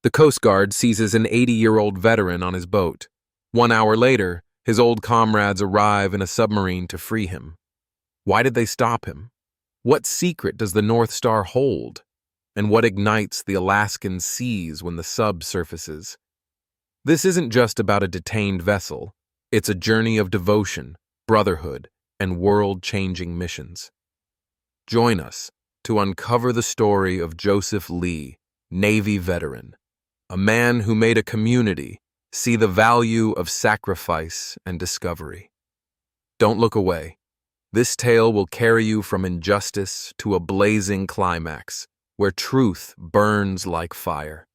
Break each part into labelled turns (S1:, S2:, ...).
S1: The Coast Guard seizes an 80-year-old veteran on his boat. 1 hour later, his old comrades arrive in a submarine to free him. Why did they stop him? What secret does the North Star hold? And what ignites the Alaskan seas when the sub surfaces? This isn't just about a detained vessel. It's a journey of devotion, brotherhood, and world-changing missions. Join us to uncover the story of Joseph Lee, Navy veteran, a man who made a community see the value of sacrifice and discovery. Don't look away. This tale will carry you from injustice to a blazing climax where truth burns like fire.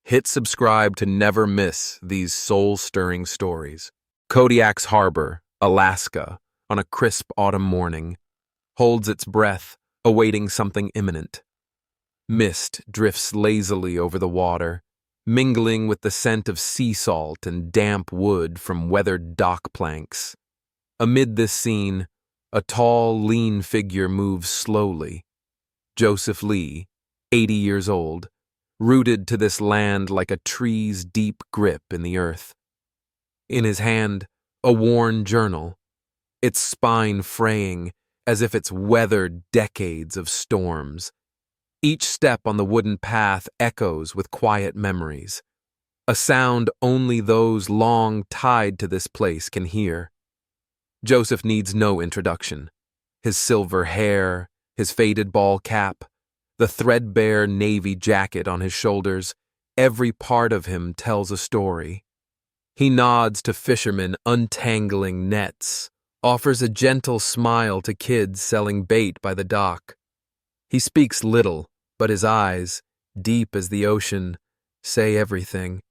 S1: Hit subscribe to never miss these soul-stirring stories. Kodiak's Harbor, Alaska, on a crisp autumn morning, holds its breath, awaiting something imminent. Mist drifts lazily over the water, mingling with the scent of sea salt and damp wood from weathered dock planks. Amid this scene, a tall, lean figure moves slowly. Joseph Lee, 80 years old, rooted to this land like a tree's deep grip in the earth. In his hand, a worn journal, its spine fraying as if it's weathered decades of storms. Each step on the wooden path echoes with quiet memories, a sound only those long tied to this place can hear. Joseph needs no introduction. His silver hair, his faded ball cap, the threadbare navy jacket on his shoulders, every part of him tells a story. He nods to fishermen untangling nets, offers a gentle smile to kids selling bait by the dock. He speaks little, but his eyes, deep as the ocean, say everything.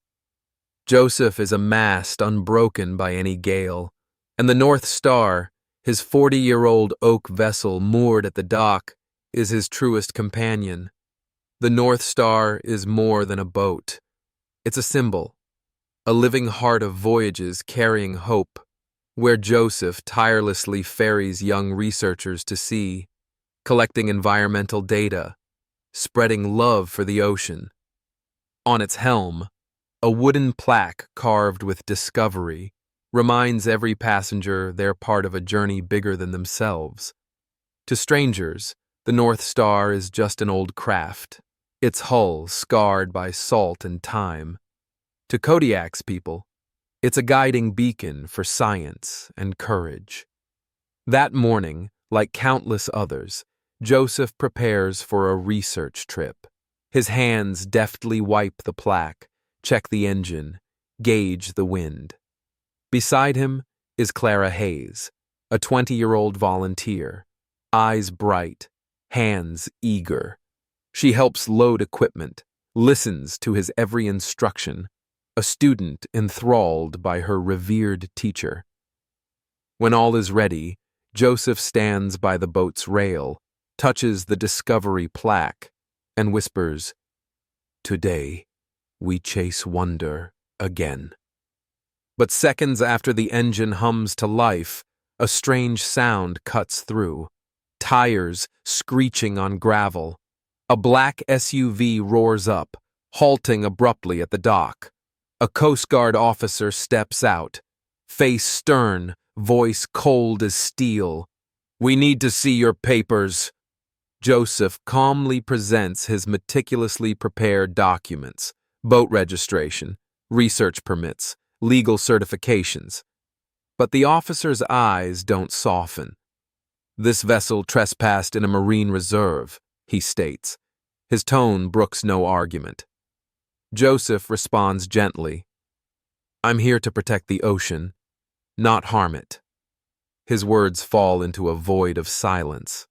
S1: Joseph is a mast unbroken by any gale, and the North Star, his 40-year-old oak vessel moored at the dock, is his truest companion. The North Star is more than a boat. It's a symbol, a living heart of voyages carrying hope, where Joseph tirelessly ferries young researchers to sea, collecting environmental data, spreading love for the ocean. On its helm, a wooden plaque carved with discovery reminds every passenger they're part of a journey bigger than themselves. To strangers, the North Star is just an old craft, its hull scarred by salt and time. To Kodiak's people, it's a guiding beacon for science and courage. That morning, like countless others, Joseph prepares for a research trip. His hands deftly wipe the plaque, check the engine, gauge the wind. Beside him is Clara Hayes, a 20-year-old volunteer, eyes bright, hands eager. She helps load equipment, listens to his every instruction, a student enthralled by her revered teacher. When all is ready, Joseph stands by the boat's rail, touches the Discovery plaque, and whispers, "Today, we chase wonder again." But seconds after the engine hums to life, a strange sound cuts through. Tires screeching on gravel. A black SUV roars up, halting abruptly at the dock. A Coast Guard officer steps out, face stern, voice cold as steel. "We need to see your papers." Joseph calmly presents his meticulously prepared documents, boat registration, research permits, legal certifications. But the officer's eyes don't soften. "This vessel trespassed in a marine reserve," he states. His tone brooks no argument. Joseph responds gently, "I'm here to protect the ocean, not harm it." His words fall into a void of silence.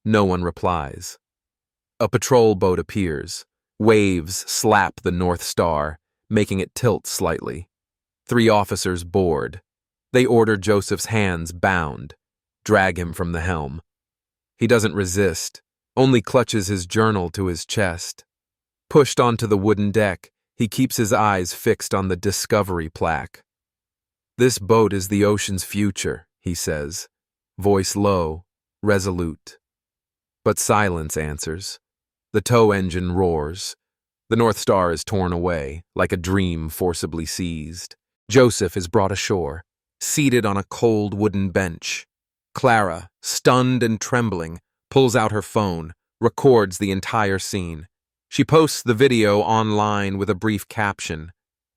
S1: No one replies. A patrol boat appears. Waves slap the North Star, making it tilt slightly. 3 officers board. They order Joseph's hands bound, drag him from the helm. He doesn't resist, only clutches his journal to his chest. Pushed onto the wooden deck, he keeps his eyes fixed on the Discovery plaque. "This boat is the ocean's future," he says, voice low, resolute. But silence answers. The tow engine roars. The North Star is torn away, like a dream forcibly seized. Joseph is brought ashore, seated on a cold wooden bench. Clara, stunned and trembling, pulls out her phone, records the entire scene. She posts the video online with a brief caption.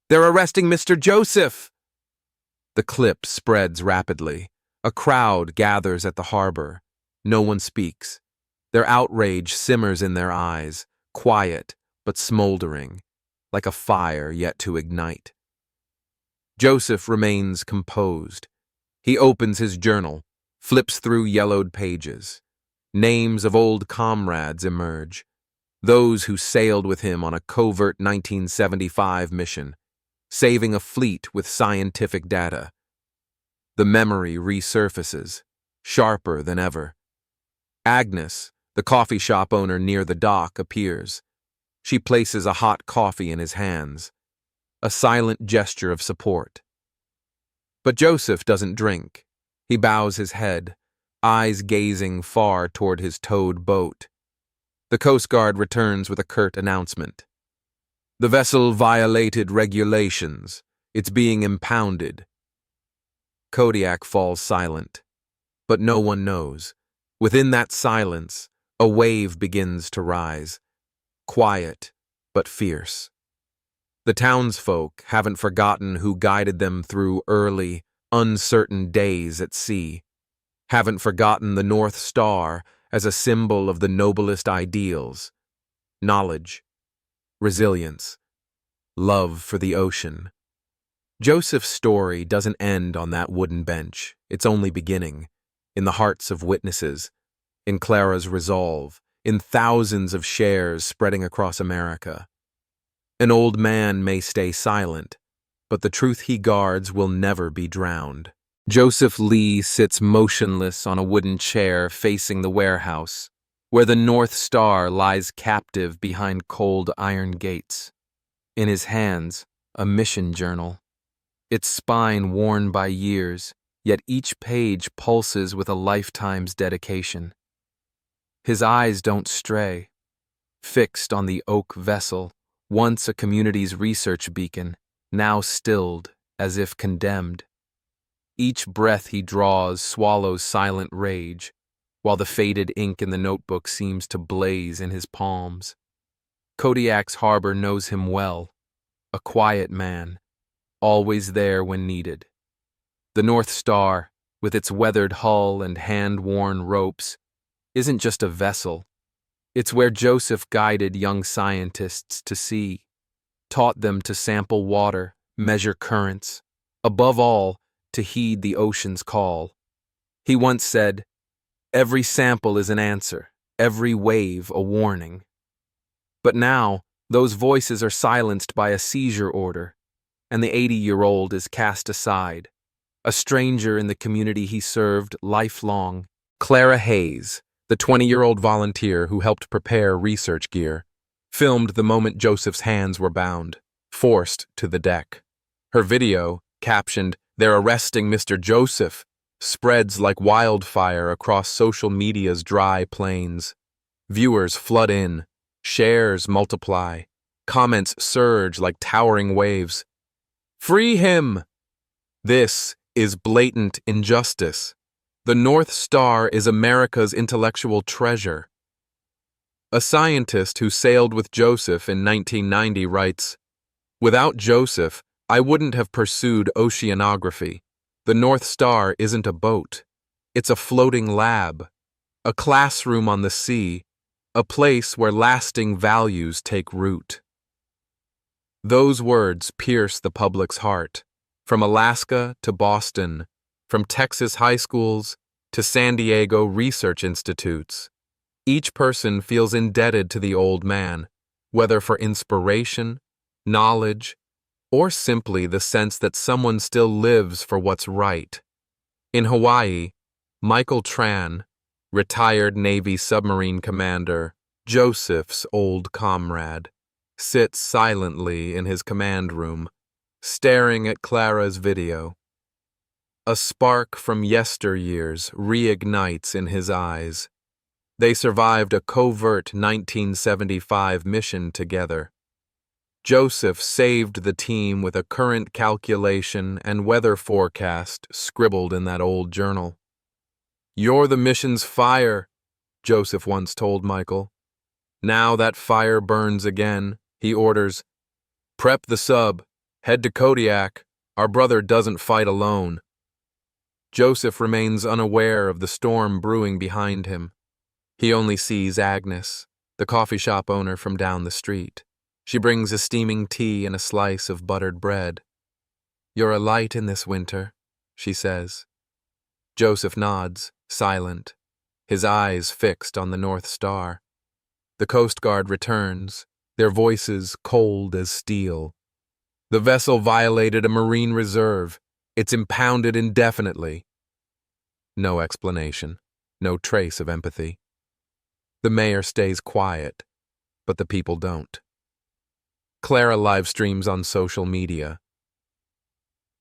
S1: "They're arresting Mr. Joseph!" The clip spreads rapidly. A crowd gathers at the harbor. No one speaks. Their outrage simmers in their eyes, quiet but smoldering, like a fire yet to ignite. Joseph remains composed. He opens his journal, flips through yellowed pages. Names of old comrades emerge, those who sailed with him on a covert 1975 mission, saving a fleet with scientific data. The memory resurfaces, sharper than ever. Agnes, the coffee shop owner near the dock, appears. She places a hot coffee in his hands, a silent gesture of support. But Joseph doesn't drink. He bows his head, eyes gazing far toward his towed boat. The Coast Guard returns with a curt announcement. "The vessel violated regulations. It's being impounded." Kodiak falls silent, but no one knows. Within that silence, a wave begins to rise, quiet but fierce. The townsfolk haven't forgotten who guided them through early, uncertain days at sea, haven't forgotten the North Star as a symbol of the noblest ideals: knowledge, resilience, love for the ocean. Joseph's story doesn't end on that wooden bench. It's only beginning, in the hearts of witnesses, in Clara's resolve, in thousands of shares spreading across America. An old man may stay silent, but the truth he guards will never be drowned. Joseph Lee sits motionless on a wooden chair facing the warehouse, where the North Star lies captive behind cold iron gates. In his hands, a mission journal, its spine worn by years, yet each page pulses with a lifetime's dedication. His eyes don't stray, fixed on the oak vessel, once a community's research beacon, now stilled as if condemned. Each breath he draws swallows silent rage, while the faded ink in the notebook seems to blaze in his palms. Kodiak's harbor knows him well, a quiet man, always there when needed. The North Star, with its weathered hull and hand-worn ropes, isn't just a vessel. It's where Joseph guided young scientists to sea, taught them to sample water, measure currents, above all, to heed the ocean's call. He once said, "Every sample is an answer, every wave a warning." But now, those voices are silenced by a seizure order, and the 80-year-old is cast aside, a stranger in the community he served lifelong. Clara Hayes, the 20-year-old volunteer who helped prepare research gear, filmed the moment Joseph's hands were bound, forced to the deck. Her video, captioned, "They're arresting Mr. Joseph," spreads like wildfire across social media's dry plains. Viewers flood in, shares multiply, comments surge like towering waves. "Free him!" This is blatant injustice. The North Star is America's intellectual treasure. A scientist who sailed with Joseph in 1990 writes, "Without Joseph, I wouldn't have pursued oceanography. The North Star isn't a boat. It's a floating lab, a classroom on the sea, a place where lasting values take root." Those words pierce the public's heart. From Alaska to Boston, from Texas high schools to San Diego research institutes, each person feels indebted to the old man, whether for inspiration, knowledge, or simply the sense that someone still lives for what's right. In Hawaii, Michael Tran, retired Navy submarine commander, Joseph's old comrade, sits silently in his command room, staring at Clara's video. A spark from yesteryears reignites in his eyes. They survived a covert 1975 mission together, Joseph saved the team with a current calculation and weather forecast scribbled in that old journal. "You're the mission's fire," Joseph once told Michael. Now that fire burns again. He orders, "Prep the sub. Head to Kodiak. Our brother doesn't fight alone." Joseph remains unaware of the storm brewing behind him. He only sees Agnes, the coffee shop owner from down the street. She brings a steaming tea and a slice of buttered bread. "You're a light in this winter," she says. Joseph nods, silent, his eyes fixed on the North Star. The Coast Guard returns, their voices cold as steel. "The vessel violated a marine reserve. It's impounded indefinitely." No explanation, no trace of empathy. The mayor stays quiet, but the people don't. Clara live streams on social media.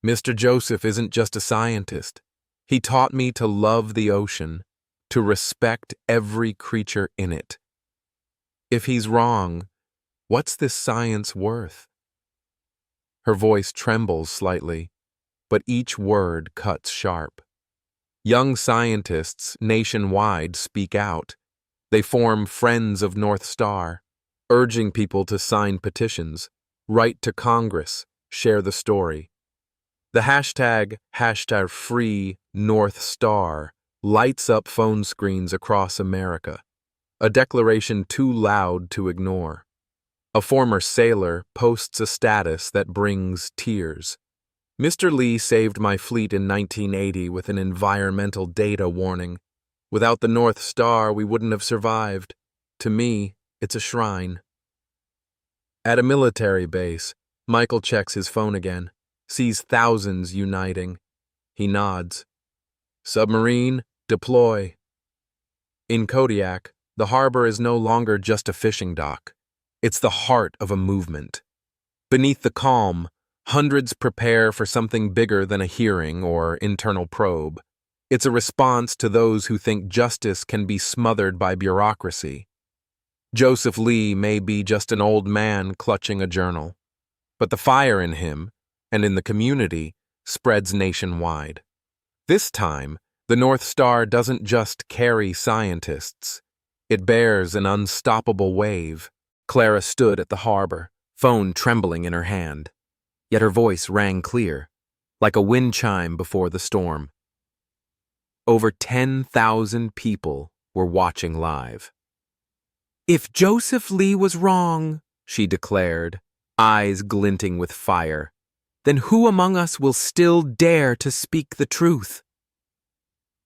S1: "Mr. Joseph isn't just a scientist. He taught me to love the ocean, to respect every creature in it. If he's wrong, what's this science worth?" Her voice trembles slightly, but each word cuts sharp. Young scientists nationwide speak out. They form Friends of North Star, urging people to sign petitions, write to Congress, share the story. The hashtag #FreeNorthStar lights up phone screens across America, a declaration too loud to ignore. A former sailor posts a status that brings tears. "Mr. Lee saved my fleet in 1980 with an environmental data warning. Without the North Star, we wouldn't have survived. To me, it's a shrine." At a military base, Michael checks his phone again, sees thousands uniting. He nods. "Submarine, deploy." In Kodiak, the harbor is no longer just a fishing dock. It's the heart of a movement. Beneath the calm, hundreds prepare for something bigger than a hearing or internal probe. It's a response to those who think justice can be smothered by bureaucracy. Joseph Lee may be just an old man clutching a journal, but the fire in him, and in the community, spreads nationwide. This time, the North Star doesn't just carry scientists. It bears an unstoppable wave. Clara stood at the harbor, phone trembling in her hand. Yet her voice rang clear, like a wind chime before the storm. Over 10,000 people were watching live. "If Joseph Lee was wrong," she declared, eyes glinting with fire, "then who among us will still dare to speak the truth?"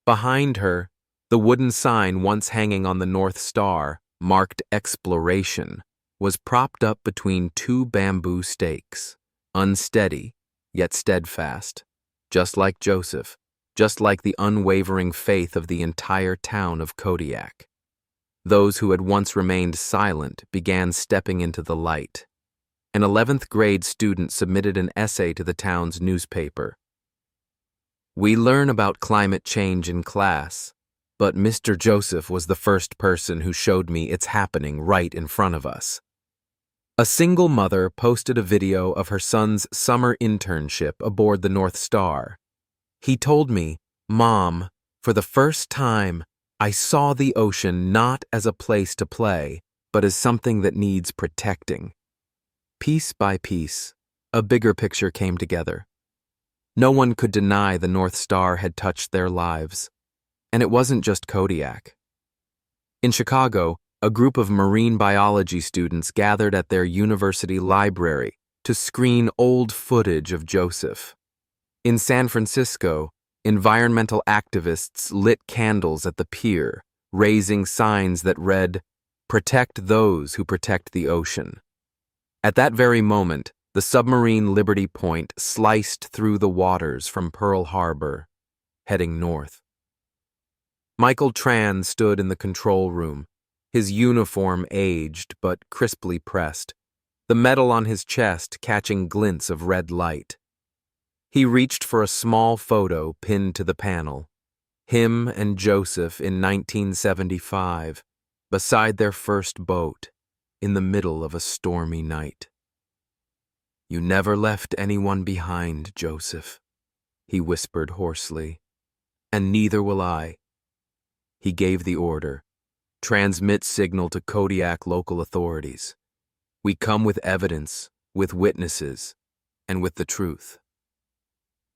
S1: Behind her, the wooden sign once hanging on the North Star, marked Exploration, was propped up between two bamboo stakes, unsteady, yet steadfast, just like Joseph, just like the unwavering faith of the entire town of Kodiak. Those who had once remained silent began stepping into the light. An 11th grade student submitted an essay to the town's newspaper. "We learn about climate change in class, but Mr. Joseph was the first person who showed me it's happening right in front of us." A single mother posted a video of her son's summer internship aboard the North Star. "He told me, 'Mom, for the first time, I saw the ocean not as a place to play, but as something that needs protecting.'" Piece by piece, a bigger picture came together. No one could deny the North Star had touched their lives. And it wasn't just Kodiak. In Chicago, a group of marine biology students gathered at their university library to screen old footage of Joseph. In San Francisco, environmental activists lit candles at the pier, raising signs that read, "Protect those who protect the ocean." At that very moment, the submarine Liberty Point sliced through the waters from Pearl Harbor, heading north. Michael Tran stood in the control room, his uniform aged but crisply pressed, the metal on his chest catching glints of red light. He reached for a small photo pinned to the panel, him and Joseph in 1975, beside their first boat, in the middle of a stormy night. "You never left anyone behind, Joseph," he whispered hoarsely. "And neither will I." He gave the order. "Transmit signal to Kodiak local authorities. We come with evidence, with witnesses, and with the truth."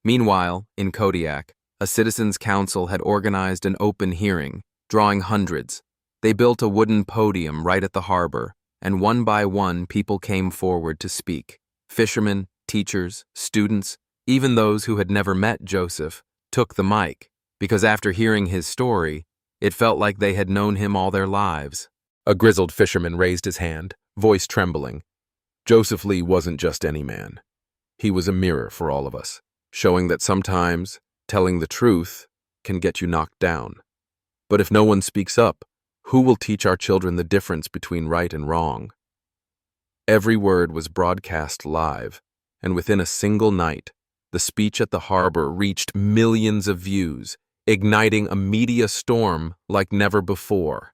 S1: Meanwhile, in Kodiak, a citizens' council had organized an open hearing, drawing hundreds. They built a wooden podium right at the harbor, and one by one people came forward to speak. Fishermen, teachers, students, even those who had never met Joseph, took the mic, because after hearing his story, it felt like they had known him all their lives. A grizzled fisherman raised his hand, voice trembling. Joseph Lee wasn't just any man. He was a mirror for all of us, showing that sometimes telling the truth can get you knocked down. But if no one speaks up, who will teach our children the difference between right and wrong? Every word was broadcast live, and within a single night, the speech at the harbor reached millions of views, igniting a media storm like never before.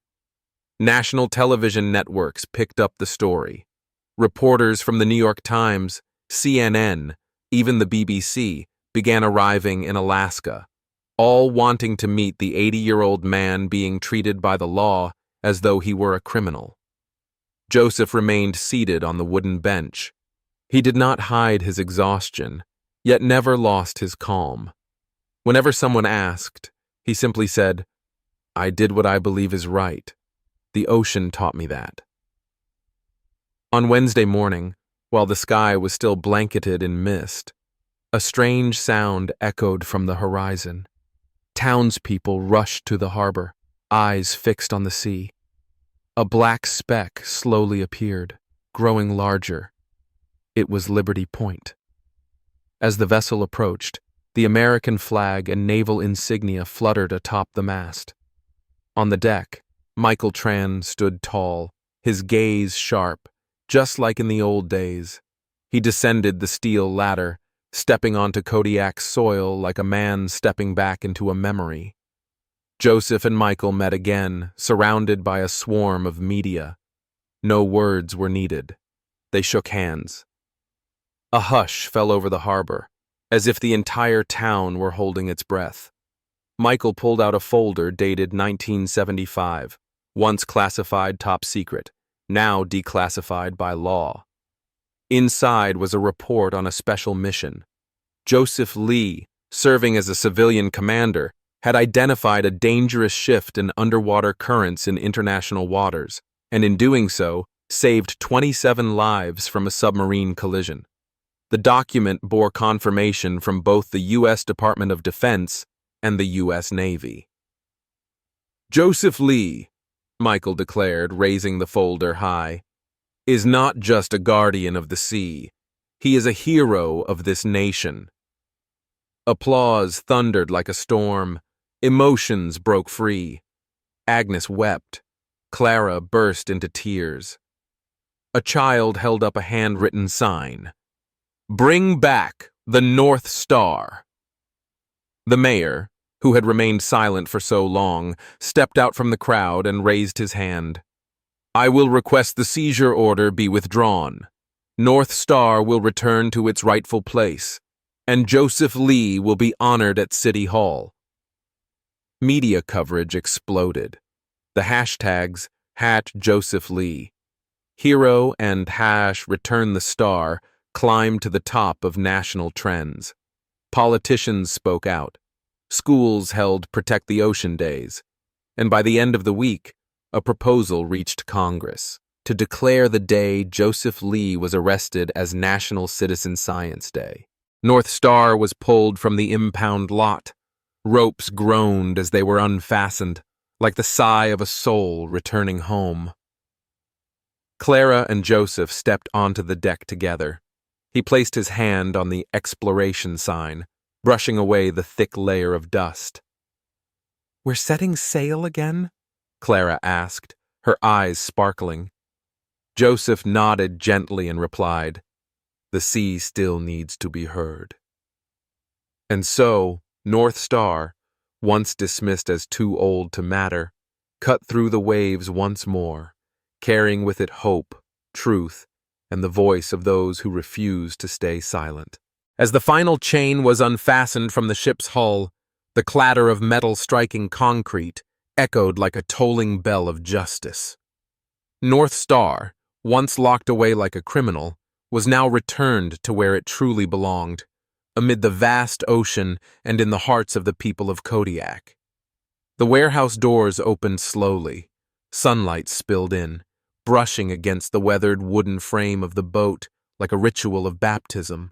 S1: National television networks picked up the story. Reporters from the New York Times, CNN, even the BBC, began arriving in Alaska, all wanting to meet the 80-year-old man being treated by the law as though he were a criminal. Joseph remained seated on the wooden bench. He did not hide his exhaustion, yet never lost his calm. Whenever someone asked, he simply said, "I did what I believe is right. The ocean taught me that." On Wednesday morning, while the sky was still blanketed in mist, a strange sound echoed from the horizon. Townspeople rushed to the harbor, eyes fixed on the sea. A black speck slowly appeared, growing larger. It was Liberty Point. As the vessel approached, the American flag and naval insignia fluttered atop the mast. On the deck, Michael Tran stood tall, his gaze sharp, just like in the old days. He descended the steel ladder, stepping onto Kodiak's soil like a man stepping back into a memory. Joseph and Michael met again, surrounded by a swarm of media. No words were needed. They shook hands. A hush fell over the harbor, as if the entire town were holding its breath. Michael pulled out a folder dated 1975, once classified top secret, now declassified by law. Inside was a report on a special mission. Joseph Lee, serving as a civilian commander, had identified a dangerous shift in underwater currents in international waters, and in doing so, saved 27 lives from a submarine collision. The document bore confirmation from both the U.S. Department of Defense and the U.S. Navy. "Joseph Lee," Michael declared, raising the folder high, "is not just a guardian of the sea. He is a hero of this nation." Applause thundered like a storm. Emotions broke free. Agnes wept. Clara burst into tears. A child held up a handwritten sign. "Bring back the North Star." The mayor, who had remained silent for so long, stepped out from the crowd and raised his hand. "I will request the seizure order be withdrawn. North Star will return to its rightful place, and Joseph Lee will be honored at City Hall." Media coverage exploded. The hashtags #JosephLee, Hero and #Return the Star climbed to the top of national trends. Politicians spoke out. Schools held Protect the Ocean Days. And by the end of the week, a proposal reached Congress to declare the day Joseph Lee was arrested as National Citizen Science Day. North Star was pulled from the impound lot. Ropes groaned as they were unfastened, like the sigh of a soul returning home. Clara and Joseph stepped onto the deck together. He placed his hand on the exploration sign, brushing away the thick layer of dust. "We're setting sail again?" Clara asked, her eyes sparkling. Joseph nodded gently and replied, "The sea still needs to be heard." And so, North Star, once dismissed as too old to matter, cut through the waves once more, carrying with it hope, truth, and the voice of those who refuse to stay silent. As the final chain was unfastened from the ship's hull, the clatter of metal striking concrete echoed like a tolling bell of justice. North Star, once locked away like a criminal, was now returned to where it truly belonged, amid the vast ocean and in the hearts of the people of Kodiak. The warehouse doors opened slowly. Sunlight spilled in, brushing against the weathered wooden frame of the boat like a ritual of baptism.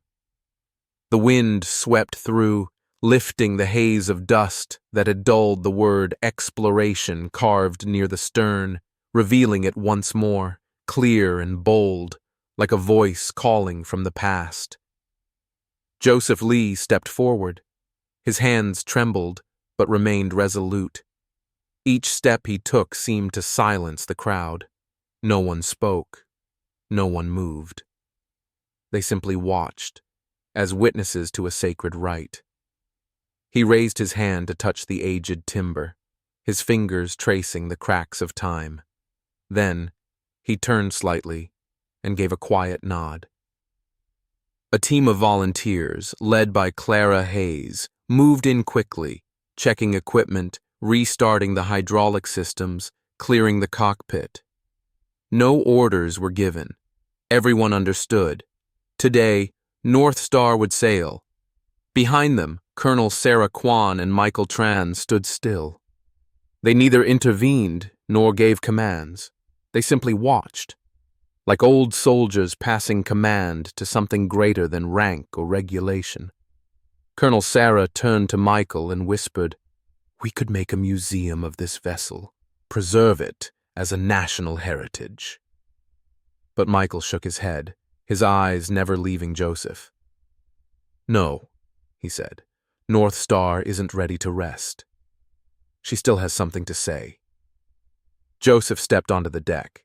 S1: The wind swept through, lifting the haze of dust that had dulled the word exploration carved near the stern, revealing it once more, clear and bold, like a voice calling from the past. Joseph Lee stepped forward. His hands trembled, but remained resolute. Each step he took seemed to silence the crowd. No one spoke. No one moved. They simply watched, as witnesses to a sacred rite. He raised his hand to touch the aged timber, his fingers tracing the cracks of time. Then, he turned slightly and gave a quiet nod. A team of volunteers, led by Clara Hayes, moved in quickly, checking equipment, restarting the hydraulic systems, clearing the cockpit. No orders were given. Everyone understood. Today, North Star would sail. Behind them, Colonel Sarah Kwan and Michael Tran stood still. They neither intervened nor gave commands. They simply watched, like old soldiers passing command to something greater than rank or regulation. Colonel Sarah turned to Michael and whispered, "We could make a museum of this vessel, preserve it as a national heritage." But Michael shook his head, his eyes never leaving Joseph. "No," he said, "North Star isn't ready to rest. She still has something to say." Joseph stepped onto the deck.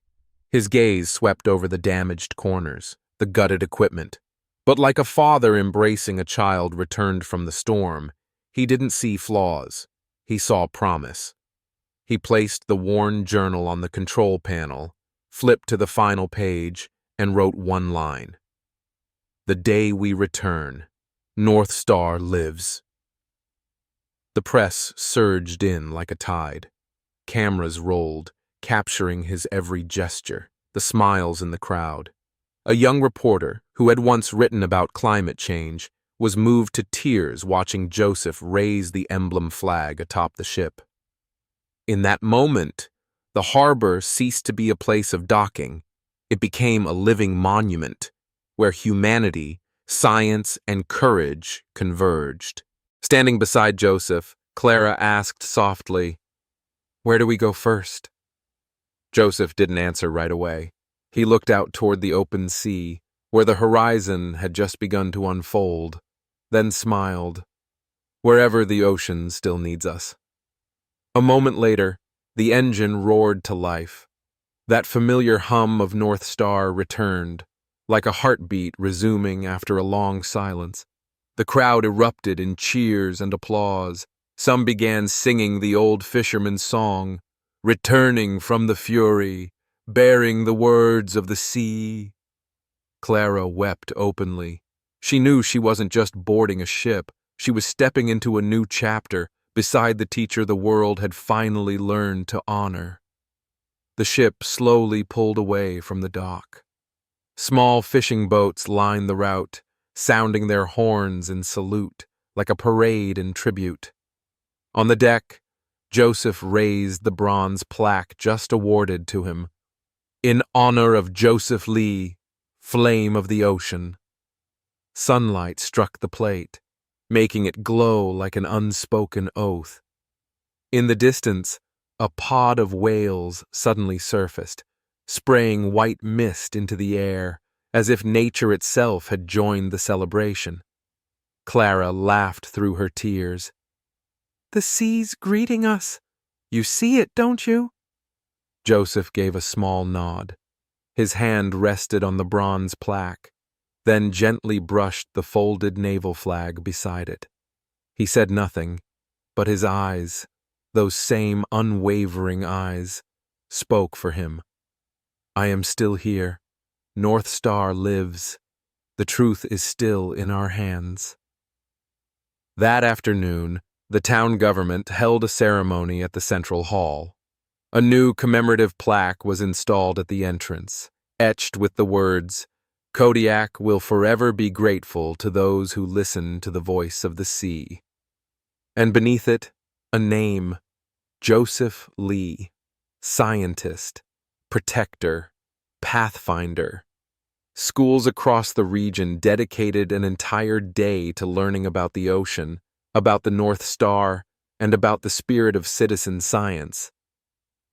S1: His gaze swept over the damaged corners, the gutted equipment. But like a father embracing a child returned from the storm, he didn't see flaws. He saw promise. He placed the worn journal on the control panel, flipped to the final page, and wrote one line. "The day we return, North Star lives." The press surged in like a tide. Cameras rolled, capturing his every gesture, the smiles in the crowd. A young reporter, who had once written about climate change, was moved to tears watching Joseph raise the emblem flag atop the ship. In that moment, the harbor ceased to be a place of docking. It became a living monument, where humanity, science, and courage converged. Standing beside Joseph, Clara asked softly, "Where do we go first?" Joseph didn't answer right away. He looked out toward the open sea, where the horizon had just begun to unfold, then smiled. "Wherever the ocean still needs us." A moment later, the engine roared to life. That familiar hum of North Star returned, like a heartbeat resuming after a long silence. The crowd erupted in cheers and applause. Some began singing the old fisherman's song, "Returning from the fury, bearing the words of the sea." Clara wept openly. She knew she wasn't just boarding a ship. She was stepping into a new chapter, beside the teacher the world had finally learned to honor. The ship slowly pulled away from the dock. Small fishing boats lined the route, sounding their horns in salute, like a parade in tribute. On the deck, Joseph raised the bronze plaque just awarded to him. "In honor of Joseph Lee, Flame of the Ocean." Sunlight struck the plate, making it glow like an unspoken oath. In the distance, a pod of whales suddenly surfaced, spraying white mist into the air, as if nature itself had joined the celebration. Clara laughed through her tears. "The sea's greeting us. You see it, don't you?" Joseph gave a small nod. His hand rested on the bronze plaque, then gently brushed the folded naval flag beside it. He said nothing, but his eyes, those same unwavering eyes, spoke for him. "I am still here, North Star lives. The truth is still in our hands. That afternoon, the town government held a ceremony at the Central Hall. A new commemorative plaque was installed at the entrance, etched with the words, "Kodiak will forever be grateful to those who listen to the voice of the sea." And beneath it, a name, Joseph Lee, scientist, protector, pathfinder. Schools across the region dedicated an entire day to learning about the ocean, about the North Star, and about the spirit of citizen science.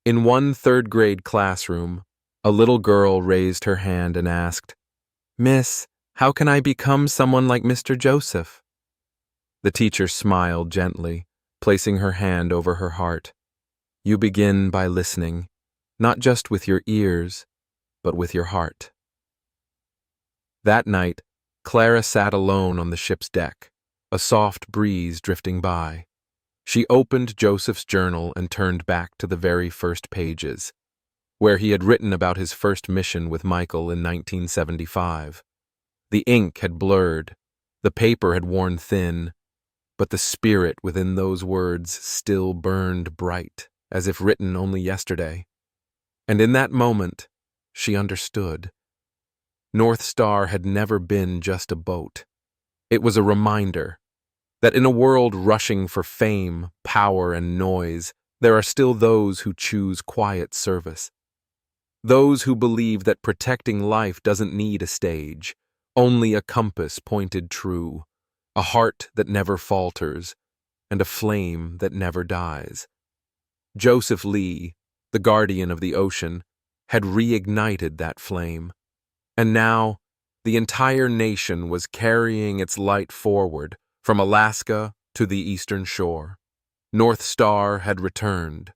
S1: In one third-grade classroom, a little girl raised her hand and asked, "Miss, how can I become someone like Mr. Joseph?" The teacher smiled gently, placing her hand over her heart. "You begin by listening, not just with your ears, but with your heart." That night, Clara sat alone on the ship's deck, a soft breeze drifting by. She opened Joseph's journal and turned back to the very first pages, where he had written about his first mission with Michael in 1975. The ink had blurred, the paper had worn thin, but the spirit within those words still burned bright, as if written only yesterday. And in that moment, she understood. North Star had never been just a boat. It was a reminder that in a world rushing for fame, power, and noise, there are still those who choose quiet service. Those who believe that protecting life doesn't need a stage, only a compass pointed true, a heart that never falters, and a flame that never dies. Joseph Lee, the guardian of the ocean, had reignited that flame. And now, the entire nation was carrying its light forward, from Alaska to the eastern shore. North Star had returned,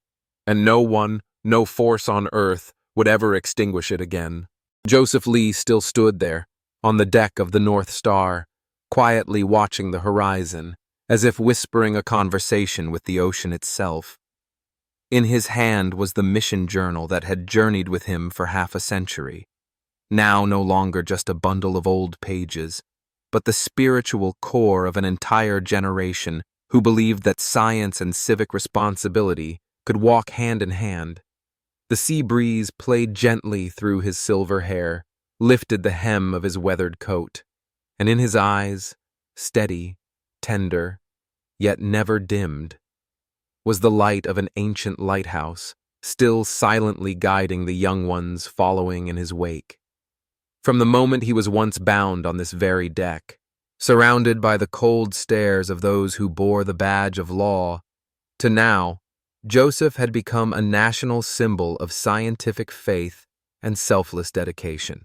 S1: and no one, no force on earth would ever extinguish it again. Joseph Lee still stood there, on the deck of the North Star, quietly watching the horizon, as if whispering a conversation with the ocean itself. In his hand was the mission journal that had journeyed with him for half a century, now no longer just a bundle of old pages, but the spiritual core of an entire generation who believed that science and civic responsibility could walk hand in hand. The sea breeze played gently through his silver hair, lifted the hem of his weathered coat, and in his eyes, steady, tender, yet never dimmed, was the light of an ancient lighthouse, still silently guiding the young ones following in his wake. From the moment he was once bound on this very deck, surrounded by the cold stares of those who bore the badge of law, to now, Joseph had become a national symbol of scientific faith and selfless dedication.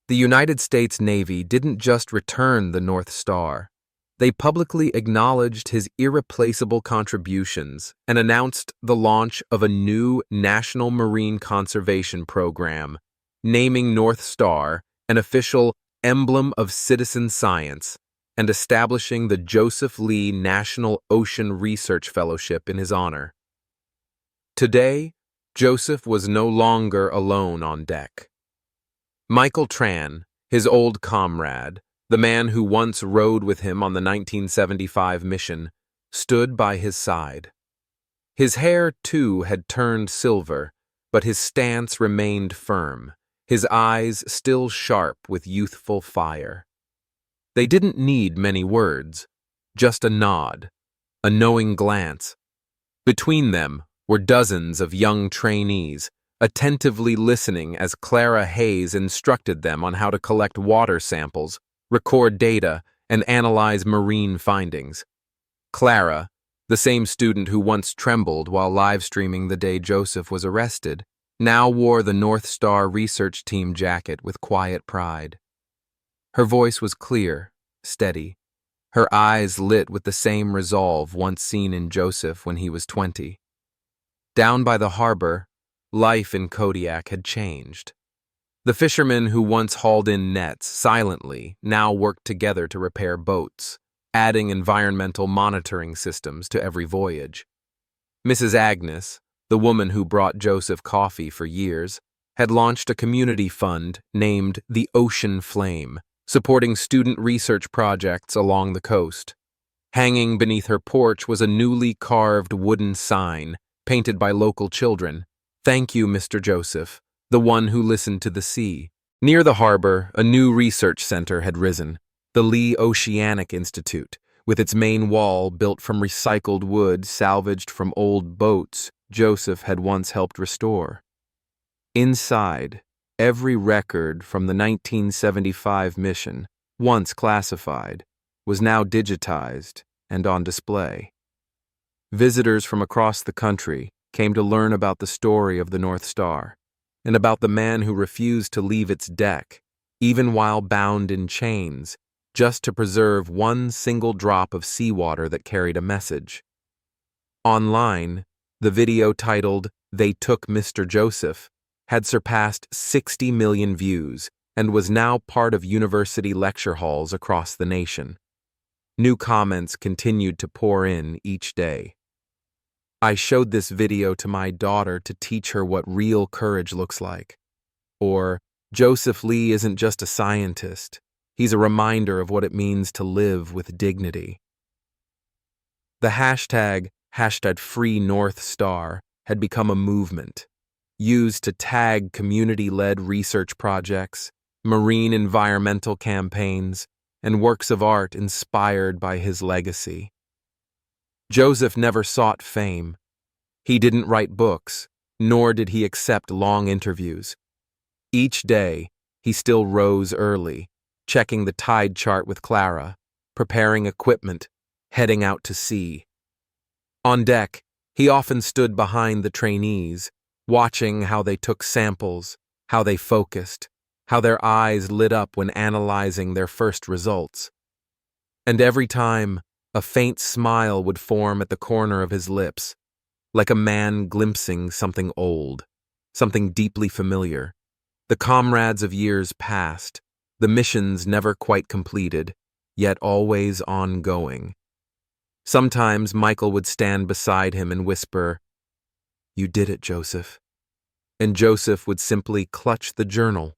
S1: The United States Navy didn't just return the North Star. They publicly acknowledged his irreplaceable contributions and announced the launch of a new national marine conservation program, naming North Star an official emblem of citizen science and establishing the Joseph Lee National Ocean Research Fellowship in his honor. Today, Joseph was no longer alone on deck. Michael Tran, his old comrade, the man who once rowed with him on the 1975 mission, stood by his side. His hair, too, had turned silver, but his stance remained firm, his eyes still sharp with youthful fire. They didn't need many words, just a nod, a knowing glance. Between them were dozens of young trainees, attentively listening as Clara Hayes instructed them on how to collect water samples, record data, and analyze marine findings. Clara, the same student who once trembled while live-streaming the day Joseph was arrested, now wore the North Star research team jacket with quiet pride. Her voice was clear, steady, her eyes lit with the same resolve once seen in Joseph when he was 20. Down by the harbor, life in Kodiak had changed. The fishermen who once hauled in nets silently now worked together to repair boats, adding environmental monitoring systems to every voyage. Mrs. Agnes, the woman who brought Joseph coffee for years, had launched a community fund named the Ocean Flame, supporting student research projects along the coast. Hanging beneath her porch was a newly carved wooden sign, painted by local children. "Thank you, Mr. Joseph, the one who listened to the sea." Near the harbor, a new research center had risen, the Lee Oceanic Institute, with its main wall built from recycled wood salvaged from old boats Joseph had once helped restore. Inside, every record from the 1975 mission, once classified, was now digitized and on display. Visitors from across the country came to learn about the story of the North Star and about the man who refused to leave its deck, even while bound in chains, just to preserve one single drop of seawater that carried a message. Online, the video titled "They Took Mr. Joseph" had surpassed 60 million views and was now part of university lecture halls across the nation. New comments continued to pour in each day. "I showed this video to my daughter to teach her what real courage looks like." Or, "Joseph Lee isn't just a scientist. He's a reminder of what it means to live with dignity." The hashtag #FreeNorthStar had become a movement, used to tag community-led research projects, marine environmental campaigns, and works of art inspired by his legacy. Joseph never sought fame. He didn't write books, nor did he accept long interviews. Each day, he still rose early, checking the tide chart with Clara, preparing equipment, heading out to sea. On deck, he often stood behind the trainees, watching how they took samples, how they focused, how their eyes lit up when analyzing their first results. And every time, a faint smile would form at the corner of his lips, like a man glimpsing something old, something deeply familiar. The comrades of years past, the missions never quite completed, yet always ongoing. Sometimes Michael would stand beside him and whisper, "You did it, Joseph." And Joseph would simply clutch the journal,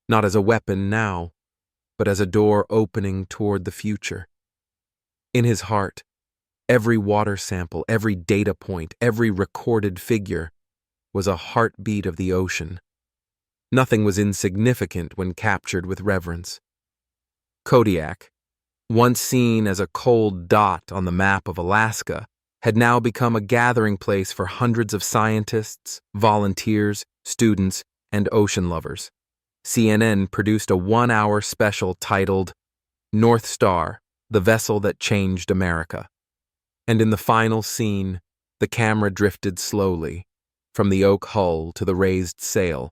S1: not as a weapon now, but as a door opening toward the future. In his heart, every water sample, every data point, every recorded figure was a heartbeat of the ocean. Nothing was insignificant when captured with reverence. Kodiak, once seen as a cold dot on the map of Alaska, had now become a gathering place for hundreds of scientists, volunteers, students, and ocean lovers. CNN produced a 1-hour special titled "North Star, the Vessel That Changed America." And in the final scene, the camera drifted slowly, from the oak hull to the raised sail,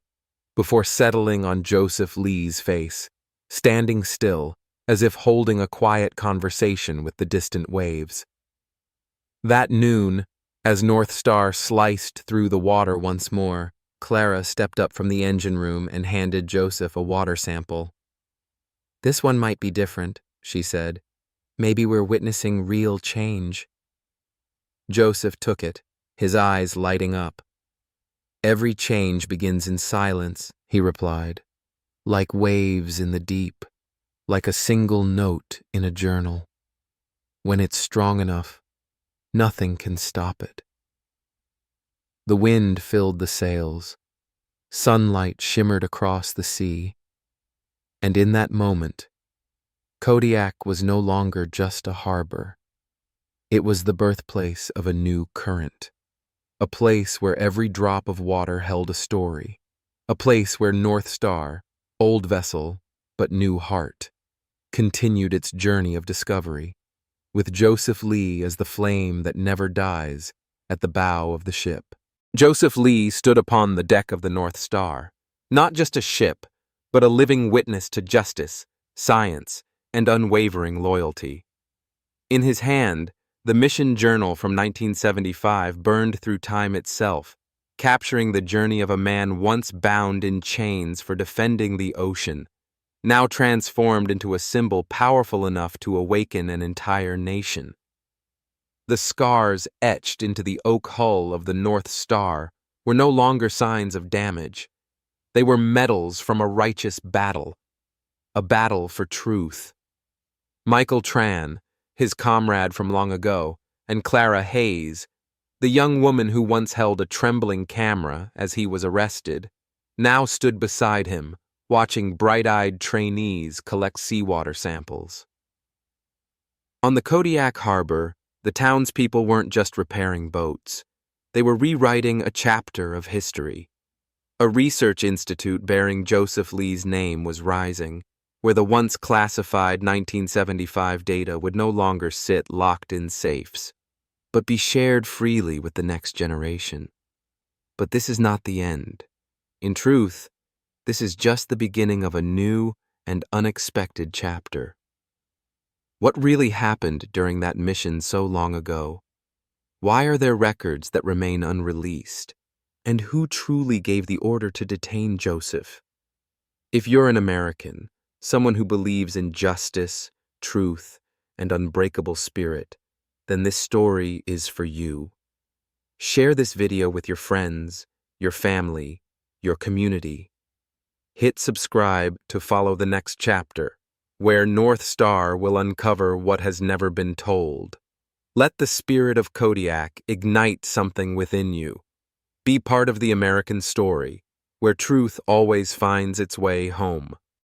S1: before settling on Joseph Lee's face, standing still, as if holding a quiet conversation with the distant waves. That noon, as North Star sliced through the water once more, Clara stepped up from the engine room and handed Joseph a water sample. "This one might be different," she said. "Maybe we're witnessing real change." Joseph took it, his eyes lighting up. "Every change begins in silence," he replied, "like waves in the deep, like a single note in a journal. When it's strong enough, nothing can stop it." The wind filled the sails. Sunlight shimmered across the sea. And in that moment, Kodiak was no longer just a harbor. It was the birthplace of a new current, a place where every drop of water held a story, a place where North Star, old vessel but new heart, continued its journey of discovery, with Joseph Lee as the flame that never dies at the bow of the ship. Joseph Lee stood upon the deck of the North Star, not just a ship, but a living witness to justice, science, and unwavering loyalty. In his hand, the mission journal from 1975 burned through time itself, capturing the journey of a man once bound in chains for defending the ocean, now transformed into a symbol powerful enough to awaken an entire nation. The scars etched into the oak hull of the North Star were no longer signs of damage. They were medals from a righteous battle, a battle for truth. Michael Tran, his comrade from long ago, and Clara Hayes, the young woman who once held a trembling camera as he was arrested, now stood beside him, watching bright-eyed trainees collect seawater samples. On the Kodiak harbor, the townspeople weren't just repairing boats. They were rewriting a chapter of history. A research institute bearing Joseph Lee's name was rising, where the once classified 1975 data would no longer sit locked in safes, but be shared freely with the next generation. But this is not the end. In truth, this is just the beginning of a new and unexpected chapter. What really happened during that mission so long ago? Why are there records that remain unreleased? And who truly gave the order to detain Joseph? If you're an American, someone who believes in justice, truth, and unbreakable spirit, then this story is for you. Share this video with your friends, your family, your community. Hit subscribe to follow the next chapter, where North Star will uncover what has never been told. Let the spirit of Kodiak ignite something within you. Be part of the American story, where truth always finds its way home.